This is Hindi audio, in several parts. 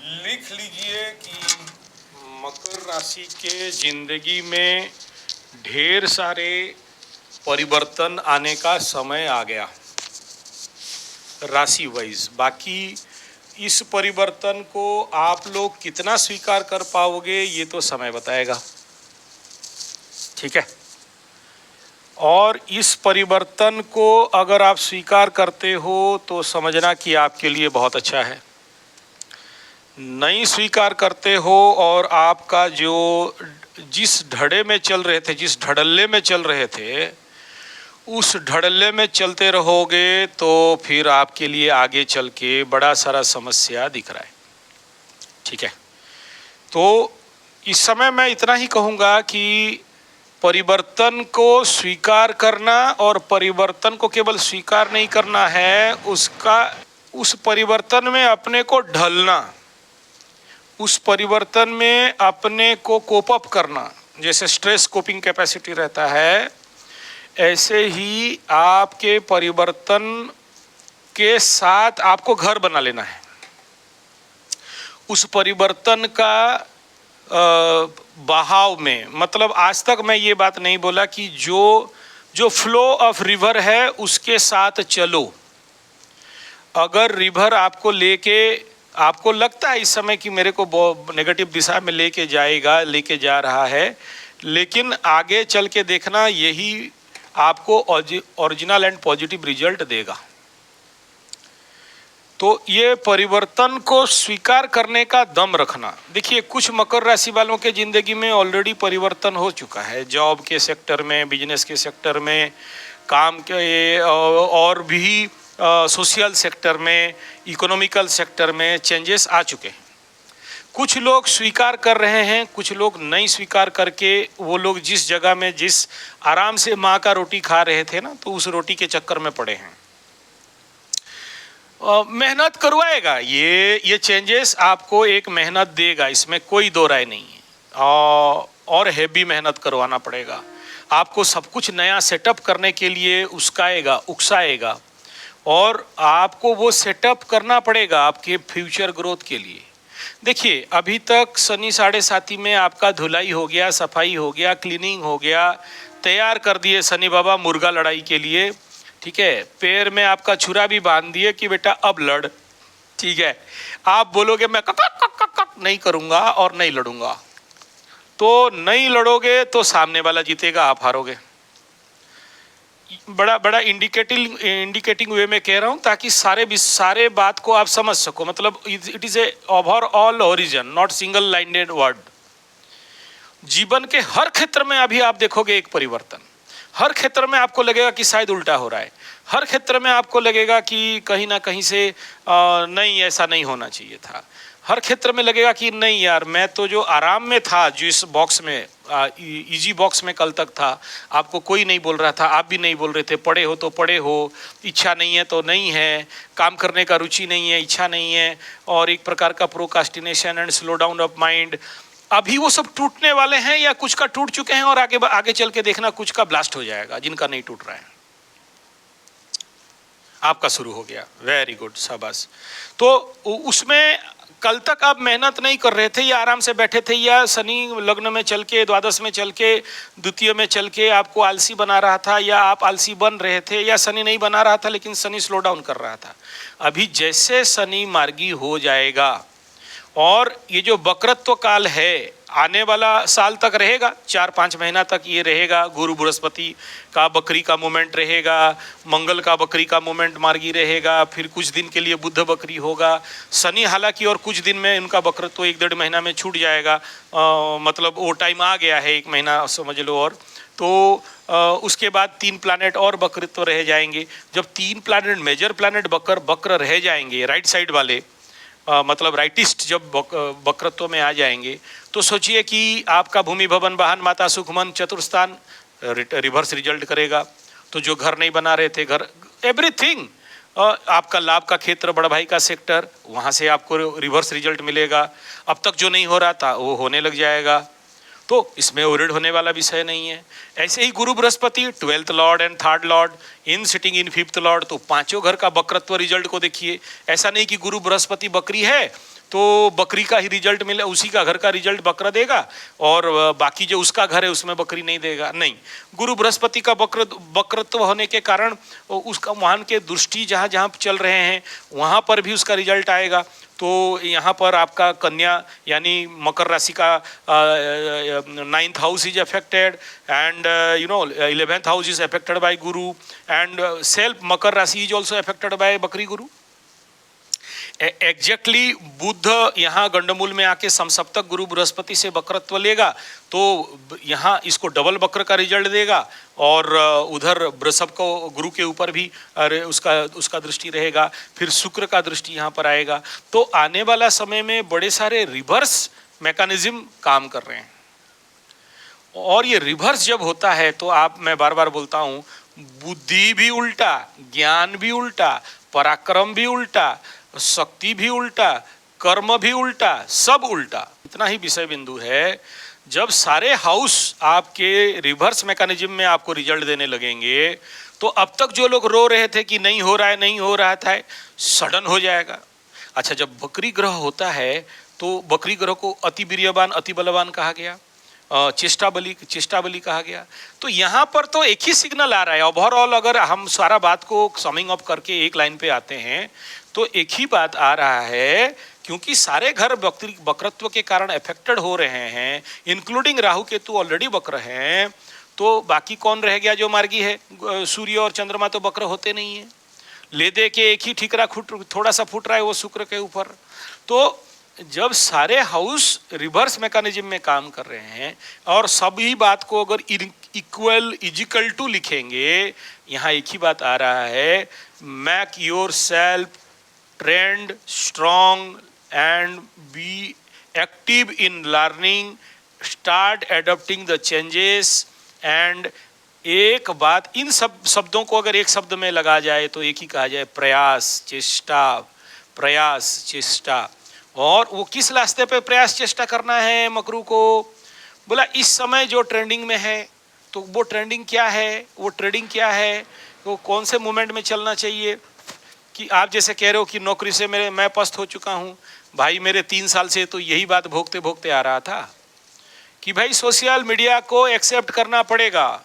लिख लीजिए कि मकर राशि के जिंदगी में ढेर सारे परिवर्तन आने का समय आ गया राशि वाइज। बाकी इस परिवर्तन को आप लोग कितना स्वीकार कर पाओगे ये तो समय बताएगा, ठीक है। और इस परिवर्तन को अगर आप स्वीकार करते हो तो समझना कि आपके लिए बहुत अच्छा है। नहीं स्वीकार करते हो और आपका जो जिस ढड़े में चल रहे थे, जिस ढड़ल्ले में चल रहे थे, उस ढड़ल्ले में चलते रहोगे तो फिर आपके लिए आगे चल के बड़ा सारा समस्या दिख रहा है, ठीक है। तो इस समय मैं इतना ही कहूँगा कि परिवर्तन को स्वीकार करना, और परिवर्तन को केवल स्वीकार नहीं करना है, उस परिवर्तन में अपने को ढलना, उस परिवर्तन में अपने को कोप अप करना। जैसे स्ट्रेस कोपिंग कैपेसिटी रहता है, ऐसे ही आपके परिवर्तन के साथ आपको घर बना लेना है। उस परिवर्तन का बहाव में, मतलब आज तक मैं ये बात नहीं बोला कि जो फ्लो ऑफ रिवर है उसके साथ चलो। अगर रिवर आपको लेके, आपको लगता है इस समय कि मेरे को नेगेटिव दिशा में लेके जा रहा है, लेकिन आगे चल के देखना यही आपको ओरिजिनल एंड पॉजिटिव रिजल्ट देगा। तो ये परिवर्तन को स्वीकार करने का दम रखना। देखिए, कुछ मकर राशि वालों के ज़िंदगी में ऑलरेडी परिवर्तन हो चुका है, जॉब के सेक्टर में, बिजनेस के सेक्टर में, काम के और भी सोशल सेक्टर में, इकोनॉमिकल सेक्टर में चेंजेस आ चुके हैं। कुछ लोग स्वीकार कर रहे हैं, कुछ लोग नहीं स्वीकार करके, वो लोग जिस जगह में जिस आराम से माँ का रोटी खा रहे थे ना, तो उस रोटी के चक्कर में पड़े हैं। मेहनत करवाएगा, ये चेंजेस आपको एक मेहनत देगा, इसमें कोई दो राय नहीं है। और हैवी मेहनत करवाना पड़ेगा आपको, सब कुछ नया सेटअप करने के लिए उकसाएगा, और आपको वो सेटअप करना पड़ेगा आपके फ्यूचर ग्रोथ के लिए। देखिए, अभी तक शनि 7.5 में आपका धुलाई हो गया, सफाई हो गया, क्लीनिंग हो गया, तैयार कर दिए शनि बाबा मुर्गा लड़ाई के लिए, ठीक है। पैर में आपका छुरा भी बांध दिए कि बेटा अब लड़, ठीक है। आप बोलोगे मैं कक नहीं करूंगा और नहीं लड़ूंगा, तो नहीं लड़ोगे तो सामने वाला जीतेगा, आप हारोगे। बड़ा इंडिकेटिंग वे में कह रहा हूं, ताकि सारे बात को आप समझ सको। मतलब it is a overall origin, not single lined word. जीवन के हर क्षेत्र में अभी आप देखोगे एक परिवर्तन। हर क्षेत्र में आपको लगेगा कि शायद उल्टा हो रहा है, हर क्षेत्र में आपको लगेगा कि कहीं ना कहीं से नहीं, ऐसा नहीं होना चाहिए था। हर क्षेत्र में लगेगा कि नहीं यार, मैं तो जो आराम में था, जो इस बॉक्स में, इजी बॉक्स में कल तक था, आपको कोई नहीं बोल रहा था, आप भी नहीं बोल रहे थे, पढ़े हो तो पढ़े हो, इच्छा नहीं है तो नहीं है, काम करने का रुचि नहीं है, इच्छा नहीं है, और एक प्रकार का procrastination and slow down of mind. अभी वो सब टूटने वाले हैं, या कुछ का टूट चुके हैं, और आगे चल के देखना कुछ का ब्लास्ट हो जाएगा। जिनका नहीं टूट रहा है, आपका शुरू हो गया, वेरी गुड, शाबाश। तो उसमें कल तक आप मेहनत नहीं कर रहे थे, या आराम से बैठे थे, या शनि लग्न में चल के, द्वादश में चल के, द्वितीय में चल के आपको आलसी बना रहा था, या आप आलसी बन रहे थे, या शनि नहीं बना रहा था लेकिन शनि स्लो डाउन कर रहा था। अभी जैसे शनि मार्गी हो जाएगा, और ये जो वक्रत्व काल है आने वाला साल तक रहेगा, 4-5 महीना तक ये रहेगा। गुरु बृहस्पति का बकरी का मूवमेंट रहेगा, मंगल का बकरी का मूवमेंट मार्गी रहेगा, फिर कुछ दिन के लिए बुध बकरी होगा। शनि हालांकि और कुछ दिन में उनका वक्रत्व 1-1.5 महीना में छूट जाएगा, मतलब वो टाइम आ गया है, 1 महीना समझ लो। और तो उसके बाद 3 प्लैनेट और वक्रत्व रह जाएंगे। जब 3 प्लैनेट, मेजर प्लैनेट वक्र रह जाएंगे, राइट साइड वाले, मतलब राइटिस्ट जब वक्रत्व में आ जाएंगे, तो सोचिए कि आपका भूमि भवन वाहन माता सुखमन चतुर्थस्थान रिवर्स रिजल्ट करेगा। तो जो घर नहीं बना रहे थे, घर, एवरीथिंग, आपका लाभ का क्षेत्र, बड़ा भाई का सेक्टर, वहाँ से आपको रिवर्स रिजल्ट मिलेगा। अब तक जो नहीं हो रहा था वो होने लग जाएगा। तो इसमें ओरिड होने वाला विषय नहीं है। ऐसे ही गुरु Brihaspati 12th lord and 3rd lord in sitting in 5th Lord, तो 5 घर का वक्रत्व रिजल्ट को देखिए। ऐसा नहीं कि गुरु बृहस्पति बकरी है तो बकरी का ही रिजल्ट मिले, उसी का घर का रिजल्ट बकरा देगा और बाकी जो उसका घर है उसमें बकरी नहीं देगा। नहीं, गुरु बृहस्पति का वक्रत्व होने के कारण उसका वहां के दृष्टि जहाँ जहाँ चल रहे हैं वहाँ पर भी उसका रिजल्ट आएगा। तो यहाँ पर आपका कन्या यानी मकर राशि का 9th house is affected and 11th house is affected by Guru and self मकर राशि इज ऑल्सो अफेक्टेड बाय बकरी गुरु। एग्जैक्टली बुध यहाँ गंडमूल में आके समसप्तक गुरु बृहस्पति से वक्रत्व लेगा तो यहाँ इसको डबल वक्र का रिजल्ट देगा और उधर वृषभ को गुरु के ऊपर भी उसका दृष्टि रहेगा, फिर शुक्र का दृष्टि यहाँ पर आएगा। तो आने वाला समय में बड़े सारे रिवर्स मैकेनिज्म काम कर रहे हैं और ये रिवर्स जब होता है तो मैं बार बार बोलता हूँ, बुद्धि भी उल्टा, ज्ञान भी उल्टा, पराक्रम भी उल्टा, शक्ति भी उल्टा, कर्म भी उल्टा, सब उल्टा। इतना ही विषय बिंदु है। जब सारे हाउस आपके रिवर्स मैकेनिज्म में आपको रिजल्ट देने लगेंगे तो अब तक जो लोग रो रहे थे कि नहीं हो रहा है नहीं हो रहा था, सडन हो जाएगा। अच्छा, जब बकरी ग्रह होता है तो बकरी ग्रह को अति वीर्यवान अति बलवान कहा गया, चेष्टा बली कहा गया। तो यहाँ पर तो एक ही सिग्नल आ रहा है। ओवरऑल अगर हम सारा बात को समिंग अप करके एक लाइन पे आते हैं तो एक ही बात आ रहा है, क्योंकि सारे घर वक्रत्व के कारण अफेक्टेड हो रहे हैं, इंक्लूडिंग राहु केतु ऑलरेडी वक्र हैं, तो बाकी कौन रह गया जो मार्गी है? सूर्य और चंद्रमा तो वक्र होते नहीं है। ले दे के एक ही ठिकरा थोड़ा सा फूट रहा है वो शुक्र के ऊपर। तो जब सारे हाउस रिवर्स मैकेनिज्म में काम कर रहे हैं और सभी बात को अगर इक्वल टू लिखेंगे, यहाँ एक ही बात आ रहा है, make your self trend strong and be active in learning, start adopting the changes and एक बात, इन सब शब्दों को अगर एक शब्द में लगा जाए तो एक ही कहा जाए, प्रयास चेष्टा। और वो किस रास्ते पे प्रयास चेष्टा करना है मकरू को? बोला इस समय जो ट्रेंडिंग में है, तो वो ट्रेंडिंग क्या है, वो ट्रेडिंग क्या है, वो कौन से मूवमेंट में चलना चाहिए। कि आप जैसे कह रहे हो कि नौकरी से मैं पस्त हो चुका हूँ, भाई मेरे 3 साल से तो यही बात भोगते भोगते आ रहा था कि भाई सोशल मीडिया को एक्सेप्ट करना पड़ेगा।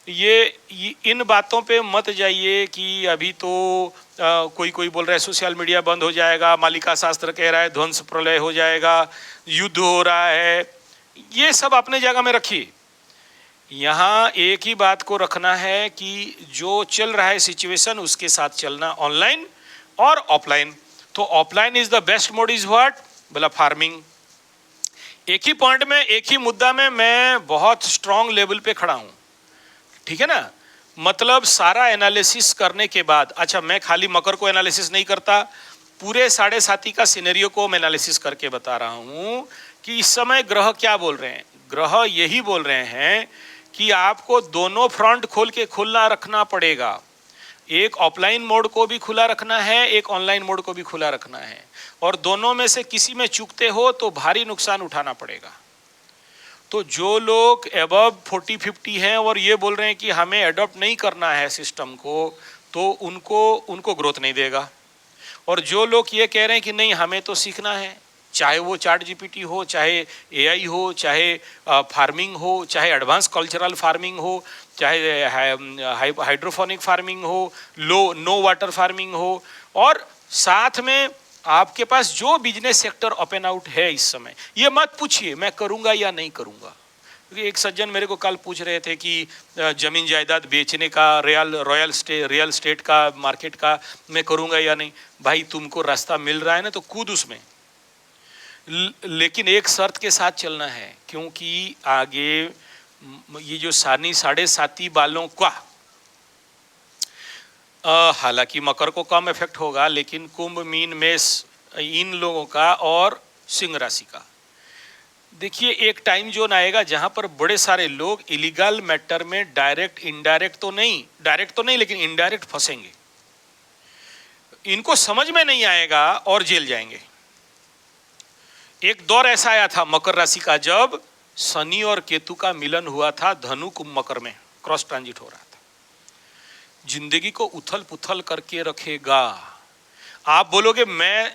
ये इन बातों पे मत जाइए कि अभी तो कोई बोल रहा है सोशल मीडिया बंद हो जाएगा, मालिका शास्त्र कह रहा है ध्वंस प्रलय हो जाएगा, युद्ध हो रहा है, ये सब अपने जगह में रखिए। यहाँ एक ही बात को रखना है कि जो चल रहा है सिचुएशन उसके साथ चलना, ऑनलाइन और ऑफलाइन। तो offline is the best mode is what? बोला फार्मिंग। एक ही पॉइंट में, एक ही मुद्दा में मैं बहुत स्ट्रांग लेवल पे खड़ा हूँ, ठीक है ना। मतलब सारा एनालिसिस करने के बाद, अच्छा मैं खाली मकर को एनालिसिस नहीं करता, पूरे 7.5 का सिनेरियो को मैं एनालिसिस करके बता रहा हूँ कि इस समय ग्रह क्या बोल रहे हैं। ग्रह यही बोल रहे हैं कि आपको दोनों फ्रंट खोल के खुला रखना पड़ेगा। एक ऑफलाइन मोड को भी खुला रखना है, एक ऑनलाइन मोड को भी खुला रखना है, और दोनों में से किसी में चूकते हो तो भारी नुकसान उठाना पड़ेगा। तो जो लोग अबव 40-50 हैं और ये बोल रहे हैं कि हमें अडॉप्ट नहीं करना है सिस्टम को, तो उनको ग्रोथ नहीं देगा। और जो लोग ये कह रहे हैं कि नहीं हमें तो सीखना है, चाहे वो चैट जीपीटी हो, चाहे एआई हो, चाहे फार्मिंग हो, चाहे एडवांस कल्चरल फार्मिंग हो, चाहे हाइड्रोफोनिक फार्मिंग हो, नो वाटर फार्मिंग हो, और साथ में आपके पास जो बिजनेस सेक्टर ओपन आउट है इस समय, ये मत पूछिए मैं करूंगा या नहीं करूंगा। क्योंकि एक सज्जन मेरे को कल पूछ रहे थे कि जमीन जायदाद बेचने का, रियल स्टेट का मार्केट का मैं करूंगा या नहीं। भाई तुमको रास्ता मिल रहा है ना तो कूद उसमें, लेकिन एक शर्त के साथ चलना है, क्योंकि आगे ये जो 7.5 बालों का, हालांकि मकर को कम इफेक्ट होगा, लेकिन कुंभ, मीन, मेष इन लोगों का और सिंह राशि का, देखिए एक टाइम जोन आएगा जहां पर बड़े सारे लोग इलीगल मैटर में डायरेक्ट तो नहीं लेकिन इनडायरेक्ट फंसेंगे। इनको समझ में नहीं आएगा और जेल जाएंगे। एक दौर ऐसा आया था मकर राशि का जब शनि और केतु का मिलन हुआ था, धनु कुंभ मकर में क्रॉस ट्रांजिट हो रहा था। जिंदगी को उथल पुथल करके रखेगा। आप बोलोगे मैं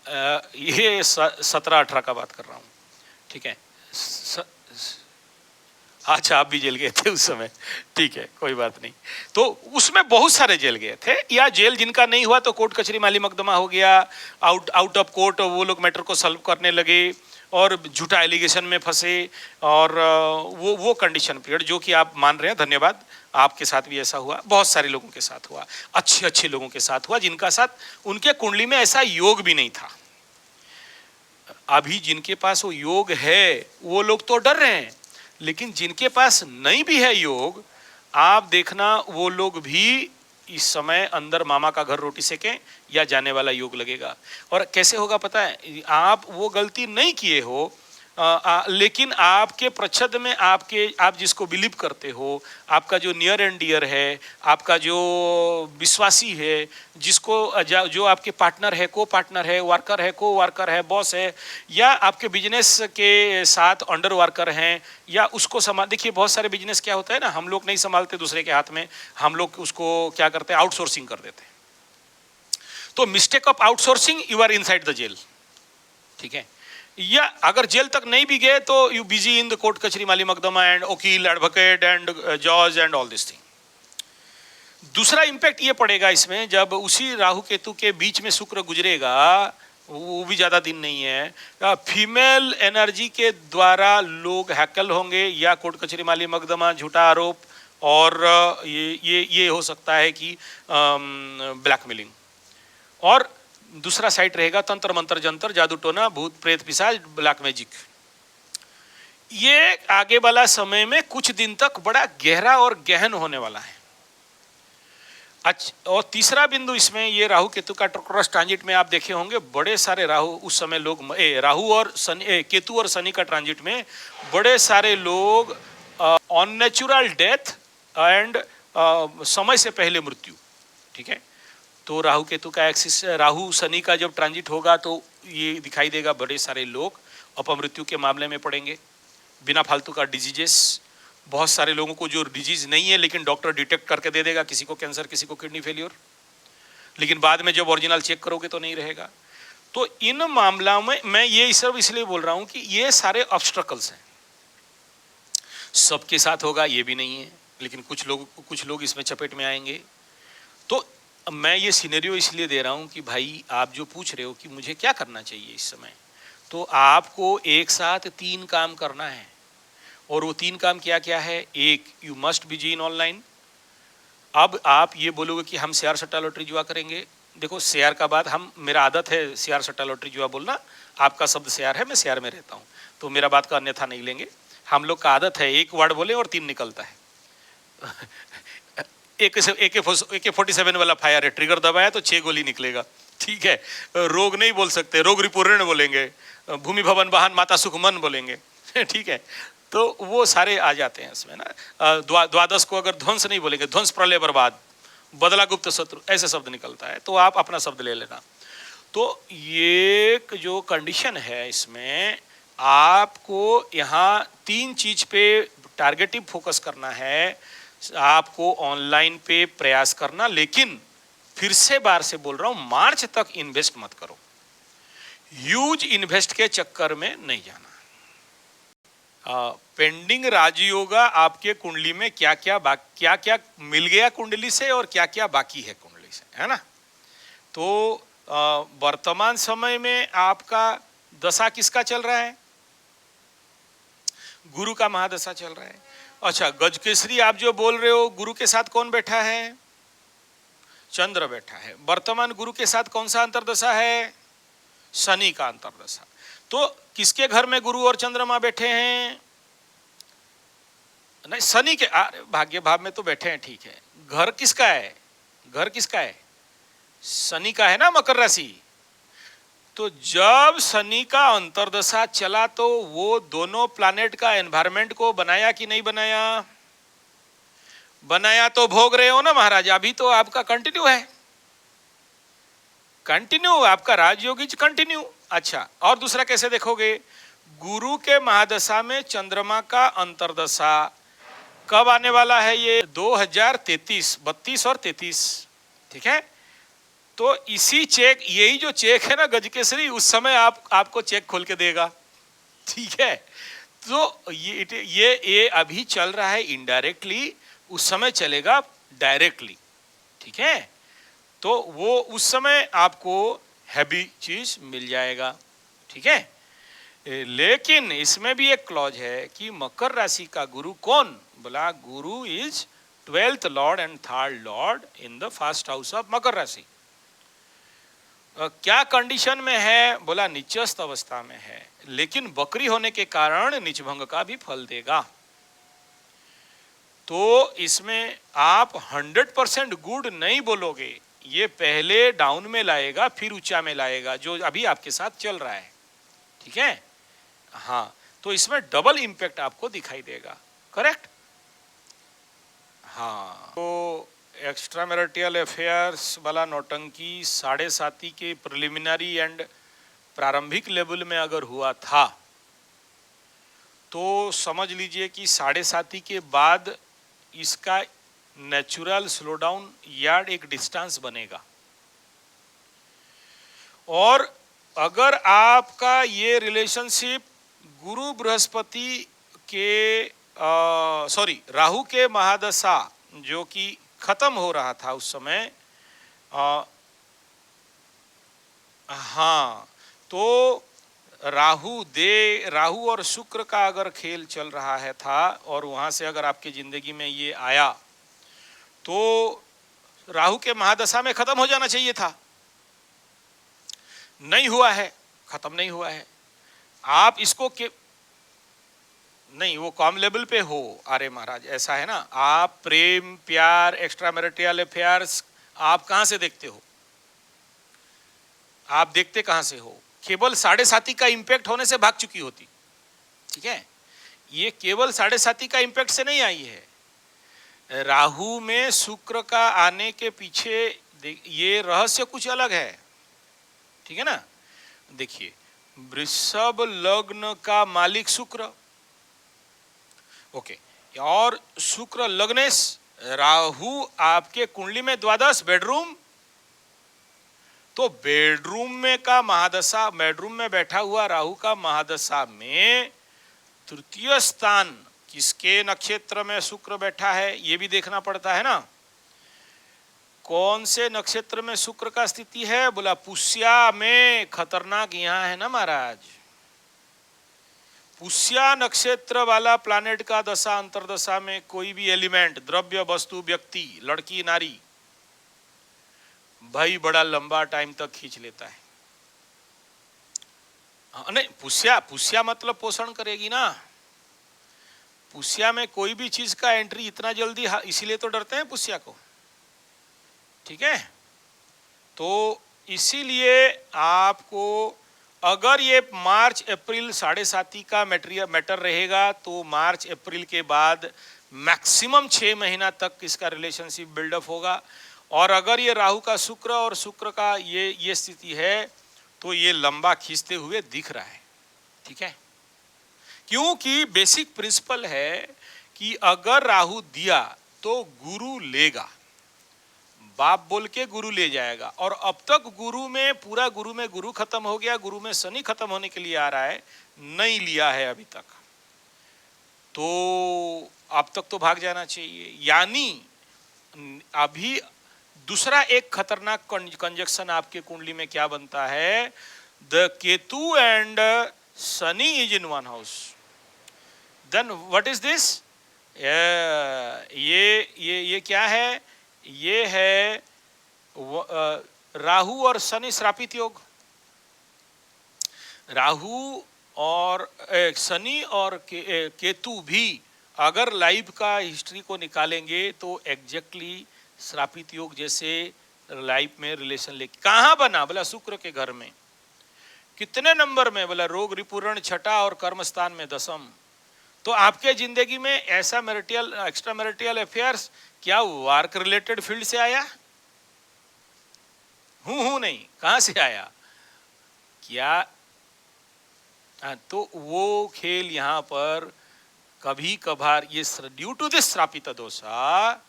ये 17-18 का बात कर रहा हूँ, ठीक है। अच्छा, आप भी जेल गए थे उस समय, ठीक है, कोई बात नहीं। तो उसमें बहुत सारे जेल गए थे, या जेल जिनका नहीं हुआ तो कोर्ट कचहरी माली मकदमा हो गया, आउट ऑफ कोर्ट वो लोग मैटर को सॉल्व करने लगे और झूठा एलिगेशन में फंसे, और वो कंडीशन पीरियड जो कि आप मान रहे हैं, धन्यवाद, आपके साथ भी ऐसा हुआ, बहुत सारे लोगों के साथ हुआ, अच्छे अच्छे लोगों के साथ हुआ, जिनका साथ उनके कुंडली में ऐसा योग भी नहीं था। अभी जिनके पास वो योग है वो लोग तो डर रहे हैं, लेकिन जिनके पास नहीं भी है योग, आप देखना वो लोग भी इस समय अंदर मामा का घर रोटी सेकें या जाने वाला योग लगेगा। और कैसे होगा पता है, आप वो गलती नहीं किए हो, लेकिन आपके प्रच्छद में आप जिसको बिलीव करते हो, आपका जो नियर एंड डियर है, आपका जो विश्वासी है, जिसको जो आपके पार्टनर है, को पार्टनर है, वर्कर है, को वर्कर है, बॉस है, या आपके बिजनेस के साथ अंडर वर्कर हैं, या उसको संभाल, देखिए बहुत सारे बिजनेस क्या होता है ना, हम लोग नहीं संभालते दूसरे के हाथ में, हम लोग उसको क्या करते हैं, आउटसोर्सिंग कर देते हैं। तो mistake of outsourcing, you are inside the jail, ठीक है। या अगर जेल तक नहीं भी गए तो you busy in the court कचहरी माली मकदमा एंड वकील, एडवोकेट एंड जज एंड ऑल दिस थिंग। दूसरा इंपैक्ट ये पड़ेगा इसमें, जब उसी राहु केतु के बीच में शुक्र गुजरेगा, वो भी ज्यादा दिन नहीं है, फीमेल एनर्जी के द्वारा लोग हैकल होंगे, या कोर्ट कचहरी माली मकदमा, झूठा आरोप, और ये हो सकता है कि ब्लैकमेलिंग। और दूसरा साइड रहेगा तंत्र मंत्र जंतर, जादू टोना, भूत प्रेत पिशाच, ब्लैक मैजिक। ये आगे वाला समय में कुछ दिन तक बड़ा गहरा और गहन होने वाला है। अच्छा, और तीसरा बिंदु इसमें, ये राहु केतु का क्रॉस ट्रांजिट में आप देखे होंगे, बड़े सारे राहु उस समय लोग, राहु और शनि, केतु और शनि का ट्रांजिट में बड़े सारे लोग अननेचुरल डेथ एंड समय से पहले मृत्यु, ठीक है। तो राहु केतु का एक्सिस, राहु शनि का जब ट्रांजिट होगा तो ये दिखाई देगा, बड़े सारे लोग अपमृत्यु के मामले में पड़ेंगे, बिना फालतू का डिजीजेस, बहुत सारे लोगों को जो डिजीज नहीं है लेकिन डॉक्टर डिटेक्ट करके दे देगा, किसी को कैंसर, किसी को किडनी फेलियर, लेकिन बाद में जब ओरिजिनल चेक करोगे तो नहीं रहेगा। तो इन मामलों में मैं ये सब इसलिए बोल रहा हूं कि ये सारे ऑब्स्ट्रकल्स हैं, सबके साथ होगा ये भी नहीं है, लेकिन कुछ लोग इसमें चपेट में आएंगे। तो मैं ये सिनेरियो इसलिए दे रहा हूं कि भाई आप जो पूछ रहे हो कि मुझे क्या करना चाहिए इस समय, तो आपको एक साथ 3 काम करना है। और वो 3 काम क्या क्या है? एक, you must busy in online. अब आप ये बोलोगे कि हम शेयर सट्टा लॉटरी जुआ करेंगे, देखो शेयर का बात, मेरा आदत है शेयर सट्टा लॉटरी जुआ बोलना, आपका शब्द शेयर है, मैं शेयर में रहता हूँ, तो मेरा बात का अन्यथा नहीं लेंगे। हम लोग का आदत है एक वर्ड बोले और 3 निकलता है। AK-47 वाला फायर है, ट्रिगर दबाया तो 6 गोली निकलेगा, ठीक है। रोग नहीं बोल सकते, रोग रिपुर्ण बोलेंगे, भूमि भवन वाहन माता सुखमन बोलेंगे, ठीक है। तो वो सारे आ जाते हैं इसमें ना। द्वादश को अगर ध्वंस नहीं बोलेंगे, ध्वंस प्रलय बर्बाद, बदला गुप्त शत्रु, ऐसे शब्द निकलता है, तो आप अपना शब्द ले लेना। तो ये जो कंडीशन है इसमें आपको यहाँ 3 चीज पे टारगेटिव फोकस करना है। आपको ऑनलाइन पे प्रयास करना, लेकिन फिर से बार से बोल रहा हूं, मार्च तक इन्वेस्ट मत करो, ह्यूज इन्वेस्ट के चक्कर में नहीं जाना। पेंडिंग राजयोगा आपके कुंडली में क्या क्या मिल गया कुंडली से और क्या क्या बाकी है कुंडली से, है ना। तो वर्तमान समय में आपका दशा किसका चल रहा है? गुरु का महादशा चल रहा है। अच्छा, गजकेसरी आप जो बोल रहे हो, गुरु के साथ कौन बैठा है? चंद्र बैठा है। वर्तमान गुरु के साथ कौन सा अंतरदशा है? शनि का अंतरदशा। तो किसके घर में गुरु और चंद्रमा बैठे हैं? नहीं, शनि के भाग्य भाव में तो बैठे हैं, ठीक है। घर किसका है? घर किसका है? शनि का है ना, मकर राशि। तो जब शनि का अंतरदशा चला तो वो दोनों प्लैनेट का एनवायरमेंट को बनाया कि नहीं बनाया? बनाया तो भोग रहे हो ना महाराज, अभी तो आपका कंटिन्यू है, कंटिन्यू आपका राजयोगी कंटिन्यू। अच्छा, और दूसरा कैसे देखोगे? गुरु के महादशा में चंद्रमा का अंतरदशा कब आने वाला है? ये 2033, 32 और 33, ठीक है। तो इसी चेक, यही जो चेक है ना गजकेसरी, उस समय आपको चेक खोल के देगा, ठीक है। तो ये अभी चल रहा है इनडायरेक्टली, उस समय चलेगा डायरेक्टली, ठीक है। तो वो उस समय आपको हैवी चीज मिल जाएगा, ठीक है। लेकिन इसमें भी एक क्लॉज है कि मकर राशि का गुरु कौन, बोला Guru is 12th lord and 3rd lord in the first house of मकर राशि। क्या कंडीशन में है, बोला निचस्थ अवस्था में है, लेकिन बकरी होने के कारण निचभंग का भी फल देगा। तो इसमें आप 100% गुड नहीं बोलोगे, ये पहले डाउन में लाएगा फिर ऊंचा में लाएगा, जो अभी आपके साथ चल रहा है, ठीक है। हाँ, तो इसमें डबल इंपैक्ट आपको दिखाई देगा, करेक्ट। हाँ, तो एक्स्ट्रा मैरिटल अफेयर्स वाला नौटंकी 7.5 के प्रिलिमिनरी एंड प्रारंभिक लेवल में अगर हुआ था तो समझ लीजिए कि 7.5 के बाद इसका नेचुरल स्लो डाउन या एक डिस्टेंस बनेगा। और अगर आपका ये रिलेशनशिप गुरु बृहस्पति के राहु के महादशा जो कि खत्म हो रहा था उस समय, हाँ, तो राहु और शुक्र का अगर खेल चल रहा है था और वहां से अगर आपकी जिंदगी में ये आया तो राहु के महादशा में खत्म हो जाना चाहिए था, नहीं हुआ है, खत्म नहीं हुआ है। आप इसको नहीं, वो कम लेवल पे हो, अरे महाराज ऐसा है ना, आप प्रेम प्यार एक्स्ट्रा मैरिटल अफेयर्स आप कहां से देखते हो, आप देखते कहां से हो, केवल 7.5 का इंपैक्ट होने से भाग चुकी होती, ठीक है। ये केवल 7.5 का इंपैक्ट से नहीं आई है, राहु में शुक्र का आने के पीछे ये रहस्य कुछ अलग है, ठीक है ना। देखिए, वृषभ लग्न का मालिक शुक्र, ओके, और शुक्र लग्नेश, राहु आपके कुंडली में द्वादश बेडरूम, तो बेडरूम में का महादशा, बेडरूम में बैठा हुआ राहु का महादशा में तृतीय स्थान किसके नक्षत्र में शुक्र बैठा है ये भी देखना पड़ता है ना। कौन से नक्षत्र में शुक्र का स्थिति है, बोला पुष्या में, खतरनाक यहां है ना महाराज। पुष्या नक्षत्र वाला प्लैनेट का दशा अंतरदशा में कोई भी एलिमेंट, द्रव्य, वस्तु, व्यक्ति, लड़की, नारी, भाई बड़ा लंबा टाइम तक खींच लेता है। नहीं, पुष्या मतलब पोषण करेगी ना। पुष्या में कोई भी चीज का एंट्री इतना जल्दी, इसीलिए तो डरते हैं पुष्या को, ठीक है। तो इसीलिए आपको अगर ये मार्च अप्रैल 7.5 का मैटर रहेगा तो मार्च अप्रैल के बाद मैक्सिमम 6 महीना तक इसका रिलेशनशिप बिल्डअप होगा। और अगर ये राहु का शुक्र और शुक्र का ये स्थिति है तो ये लंबा खींचते हुए दिख रहा है, ठीक है। क्योंकि बेसिक प्रिंसिपल है कि अगर राहु दिया तो गुरु लेगा, बाप बोल के गुरु ले जाएगा। और अब तक गुरु में पूरा गुरु में गुरु खत्म हो गया, गुरु में शनि खत्म होने के लिए आ रहा है, नहीं लिया है अभी तक, तो अब तक तो भाग जाना चाहिए। यानी अभी दूसरा एक खतरनाक कंजक्शन आपके कुंडली में क्या बनता है, the Ketu and Shani is in one house, then what is this, ये क्या है, ये है राहु और शनि श्रापित योग। राहु और शनि और केतु भी अगर लाइफ का हिस्ट्री को निकालेंगे तो एग्जैक्टली श्रापित योग जैसे लाइफ में रिलेशन लेके कहाँ बना, बोला शुक्र के घर में, कितने नंबर में, बोला रोग रिपूर्ण छठा और कर्म स्थान में 10th। तो आपके जिंदगी में ऐसा मैरिटल एक्स्ट्रा मैरिटल अफेयर्स क्या वर्क रिलेटेड फील्ड से आया, हूं नहीं, कहां से आया क्या, तो वो खेल यहां पर कभी कभार ये ड्यू टू दिस श्रापित दोषा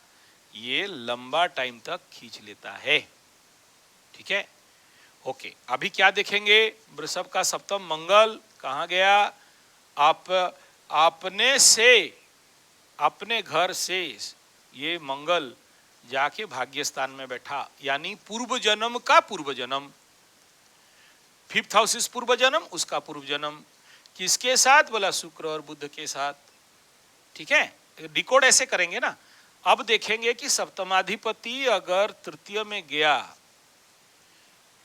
ये लंबा टाइम तक खींच लेता है, ठीक है, ओके। अभी क्या देखेंगे, वृषभ का सप्तम मंगल कहाँ गया, अपने से, अपने घर से ये मंगल जाके भाग्य स्थान में बैठा, यानी पूर्व जन्म का पूर्व जन्म, 5th हाउस इस पूर्व जन्म, उसका पूर्व जन्म, किसके साथ, बोला शुक्र और बुध के साथ। ठीक है, डिकोड ऐसे करेंगे ना। अब देखेंगे कि सप्तमाधिपति अगर तृतीय में गया,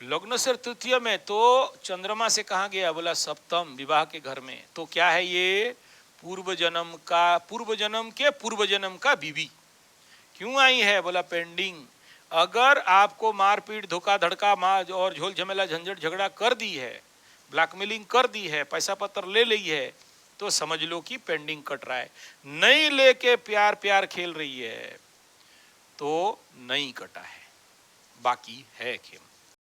लग्न से तृतीय में, तो चंद्रमा से कहाँ गया, बोला सप्तम, विवाह के घर में। तो क्या है ये, पूर्व जन्म का, पूर्व जन्म के पूर्व जन्म का बीवी। क्यों आई है, बोला पेंडिंग। अगर आपको मारपीट, धोखा धड़का, मार और झोल झमेला झंझट झगड़ा कर दी है, ब्लैकमेलिंग कर दी है, पैसा पत्र ले ली है, तो समझ लो कि पेंडिंग कट रहा है। नहीं लेके प्यार प्यार खेल रही है तो नहीं कटा है, बाकी है खेल।